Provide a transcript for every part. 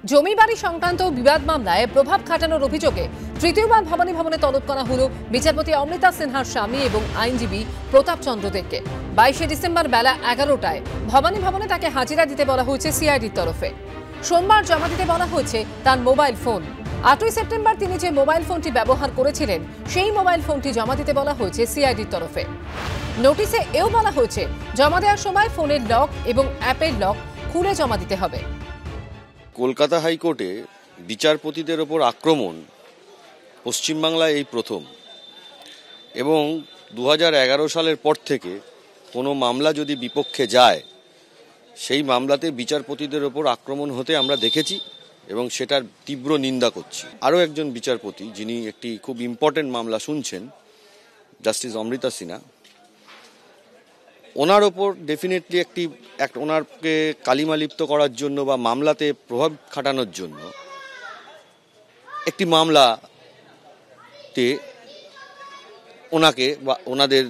জমি বাড়ি সংক্রান্ত বিবাদ মামলায় প্রভাব খাটানোর অভিযোগে তৃতীয়বার ভবানী ভবনে তলব করা হলো বিচারপতি অমৃতা সিনহার স্বামী এবং আইনজীবী প্রতাপ চন্দ্র দেবকে। 22 ডিসেম্বর বেলা 11টায় ভবানী ভবনে তাকে হাজিরা দিতে বলা হয়েছে সিআইডির তরফে। সোমবার জমা দিতে বলা হয়েছে তার মোবাইল ফোন। 8ই সেপ্টেম্বর তিনি যে মোবাইল ফোনটি ব্যবহার করেছিলেন সেই মোবাইল ফোনটি জমা দিতে বলা হয়েছে সিআইডির তরফে। নোটিশে এও বলা হয়েছে জমা দেওয়ার সময় ফোনের লক এবং অ্যাপের লক খুলে জমা দিতে হবে। কলকাতা হাইকোর্টে বিচারপতিদের ওপর আক্রমণ পশ্চিমবাংলায় এই প্রথম, এবং 2011 সালের পর থেকে কোনো মামলা যদি বিপক্ষে যায় সেই মামলাতে বিচারপতিদের ওপর আক্রমণ হতে আমরা দেখেছি এবং সেটার তীব্র নিন্দা করছি। আরও একজন বিচারপতি যিনি একটি খুব ইম্পর্টেন্ট মামলা শুনছেন, জাস্টিস অমৃতা সিনহা, ওনার ওপর ডেফিনেটলি ওনারকে কালিমালিপ্ত করার জন্য বা মামলাতে প্রভাব খাটানোর জন্য একটি মামলাতে ওনাকে বা ওনাদের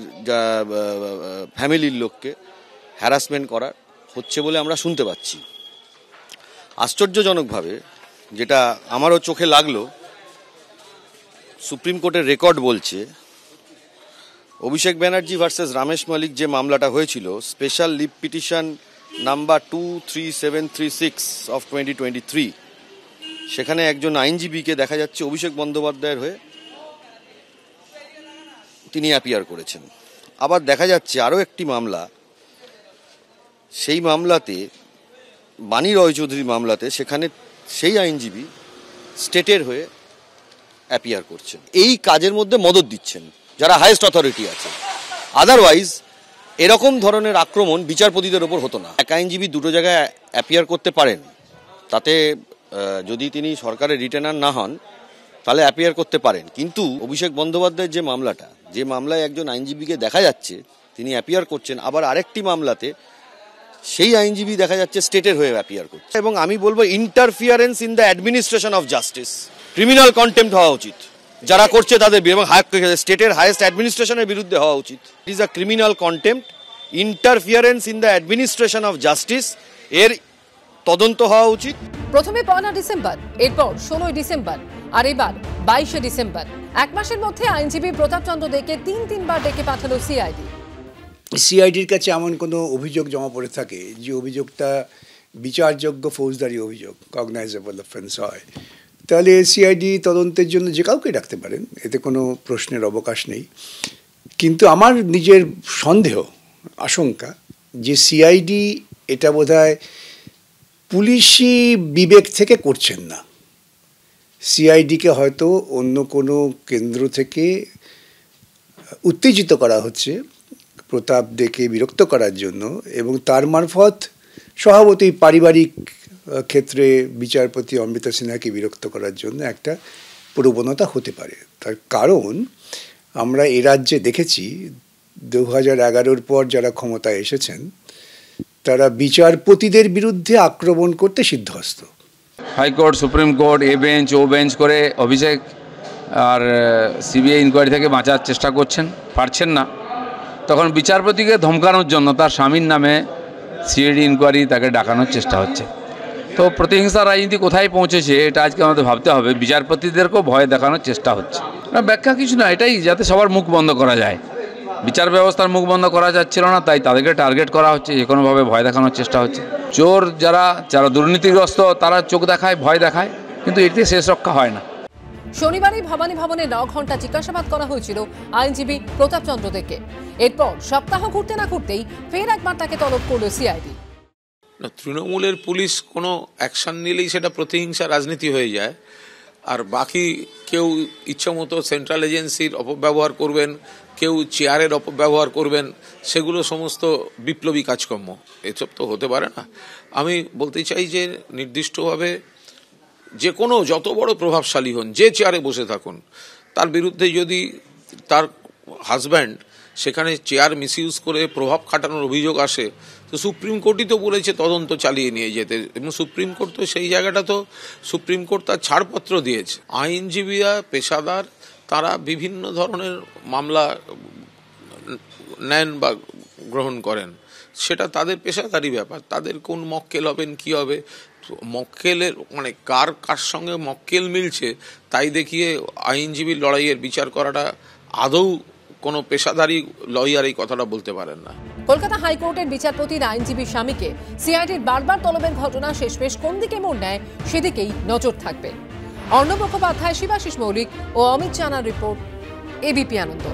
ফ্যামিলির লোককে হ্যারাসমেন্ট করা হচ্ছে বলে আমরা শুনতে পাচ্ছি। আশ্চর্যজনকভাবে যেটা আমারও চোখে লাগলো, সুপ্রিম কোর্টের রেকর্ড বলছে অভিষেক ব্যানার্জি ভার্সেস রমেশ মালিক যে মামলাটা হয়েছিল, special leave petition number 23736 of 2023, সেখানে একজন আইনজীবীকে দেখা যাচ্ছে অভিষেক বন্দ্যোপাধ্যায়ের হয়ে তিনি অ্যাপিয়ার করেছেন। আবার দেখা যাচ্ছে আরও একটি মামলা, সেই মামলাতে বাণী রয় চৌধুরী মামলাতে সেখানে সেই আইনজীবী স্টেটের হয়ে অ্যাপিয়ার করছেন। এই কাজের মধ্যে মদত দিচ্ছেন যারা হাইয়েস্ট অথরিটি আছে। আদারওয়াইজ এরকম ধরনের আক্রমণ বিচারপতিদের ওপর হতো না। এক আইনজীবী দুটো জায়গায় অ্যাপিয়ার করতে পারেন, তাতে যদি তিনি সরকারের রিটেনার না হন তাহলে অ্যাপিয়ার করতে পারেন, কিন্তু অভিষেক বন্দ্যোপাধ্যায়ের যে মামলায় একজন আইনজীবীকে দেখা যাচ্ছে তিনি অ্যাপিয়ার করছেন, আবার আরেকটি মামলাতে সেই আইনজীবী দেখা যাচ্ছে স্টেটের হয়ে অ্যাপিয়ার করছে। এবং আমি বলবো interference in the administration of justice, criminal contempt হওয়া উচিত যারা করছে তাদের, এবং স্টেটের হাইয়েস্ট অ্যাডমিনিস্ট্রেশনের বিরুদ্ধে হওয়া উচিত। It is a criminal contempt, interference in the administration of justice, এর তদন্ত হওয়া উচিত। প্রথমে 1 ডিসেম্বর, এরপর 16 ডিসেম্বর, আর এবার 22 ডিসেম্বর। এক মাসের মধ্যে আইনজীবী প্রতাপ চন্দ্র দেবকে তিনবার ডেকে পাঠালো সিআইডি। সিআইডির কাছে এমন কোনো অভিযোগ জমা পড়ে থাকে যে অভিযোগটা বিচারযোগ্য ফৌজদারি অভিযোগ, কগনাইজেবল অফেন্স হয়, তাহলে সিআইডি তদন্তের জন্য যে কাউকে ডাকতে পারেন, এতে কোনো প্রশ্নের অবকাশ নেই। কিন্তু আমার নিজের সন্দেহ, আশঙ্কা যে সিআইডি এটা বোধহয় পুলিশি বিবেক থেকে করছেন না। সিআইডিকে হয়তো অন্য কোনো কেন্দ্র থেকে উত্তেজিত করা হচ্ছে প্রতাপ দেকে বিরক্ত করার জন্য, এবং তার মারফত স্বভাবতই পারিবারিক ক্ষেত্রে বিচারপতি অমৃতা সিনহাকে বিরক্ত করার জন্য একটা প্রবণতা হতে পারে। তার কারণ আমরা এ রাজ্যে দেখেছি 2011 পর যারা ক্ষমতায় এসেছেন তারা বিচারপতিদের বিরুদ্ধে আক্রমণ করতে সিদ্ধহস্ত। হাইকোর্ট, সুপ্রিম কোর্ট, এ বেঞ্চ ও বেঞ্চ করে অভিষেক আর সিবিআই ইনকোয়ারি থেকে বাঁচার চেষ্টা করছেন, পারছেন না। তখন বিচারপতিকে ধমকানোর জন্য তার স্বামীর নামে সিআইডি ইনকোয়ারি তাকে ডাকানোর চেষ্টা হচ্ছে। তো প্রতিহিংসার রাজনীতি কোথায় পৌঁছেছে এটা আজকে আমাদের ভাবতে হবে। বিচারপতিদেরকেও ভয় দেখানোর চেষ্টা হচ্ছে। ব্যাখ্যা কিছু না, এটাই যাতে সবার মুখ বন্ধ করা যায়। বিচার ব্যবস্থার মুখ বন্ধ করা যাচ্ছিল না, তাই তাদেরকে টার্গেট করা হচ্ছে, যে কোনোভাবে ভয় দেখানোর চেষ্টা হচ্ছে। চোর যারা দুর্নীতিগ্রস্ত তারা চোখ দেখায়, ভয় দেখায়, কিন্তু এতে শেষ রক্ষা হয় না। শনিবারই ভবানী ভবনে 9 ঘন্টা জিজ্ঞাসাবাদ করা হয়েছিল আইনজীবী প্রতাপ চন্দ্র দেবকে। এরপর সপ্তাহ ঘুরতে না ঘুরতেই ফের একবার তাকে তলব করল সিআইডি। তৃণমূলের পুলিশ কোনো অ্যাকশন নিলেই সেটা প্রতিহিংসা রাজনীতি হয়ে যায়, আর বাকি কেউ ইচ্ছামতো সেন্ট্রাল এজেন্সির অপব্যবহার করবেন, কেউ চেয়ারের অপব্যবহার করবেন, সেগুলো সমস্ত বিপ্লবী কাজকর্ম। এসব তো হতে পারে না। আমি বলতে চাই যে নির্দিষ্টভাবে যে কোনো যত বড় প্রভাবশালী হন, যে চেয়ারে বসে থাকুন, তার বিরুদ্ধে যদি তার হাজব্যান্ড সেখানে চেয়ার মিসইউজ করে প্রভাব খাটানোর অভিযোগ আসে, তো সুপ্রিম কোর্টই তো বলেছে তদন্ত চালিয়ে নিয়ে যেতে, এবং সুপ্রিম কোর্ট তো সেই জায়গাটা তো সুপ্রিম কোর্ট তার ছাড়পত্র দিয়েছে। আইনজীবীরা পেশাদার, তারা বিভিন্ন ধরনের মামলা নেন বা গ্রহণ করেন, সেটা তাদের পেশাদারি ব্যাপার। তাদের কোন মক্কেল হবেন, কী হবে, মক্কেলের মানে কার সঙ্গে মক্কেল মিলছে তাই দেখিয়ে আইনজীবীর লড়াইয়ের বিচার করাটা আদৌ কোনো পেশাদারী লয়ার এই কথাটা বলতে পারেন না। কলকাতা হাইকোর্টের বিচারপতির আইনজীবী স্বামীকে সিআইডির বারবার তলবের ঘটনা শেষমেশ কোন দিকে মোড় নেয় সেদিকেই নজর থাকবে। অর্ণব মুখোপাধ্যায়, শিবাশিস মৌলিক ও অমিত জানার রিপোর্ট, এবিপি আনন্দ।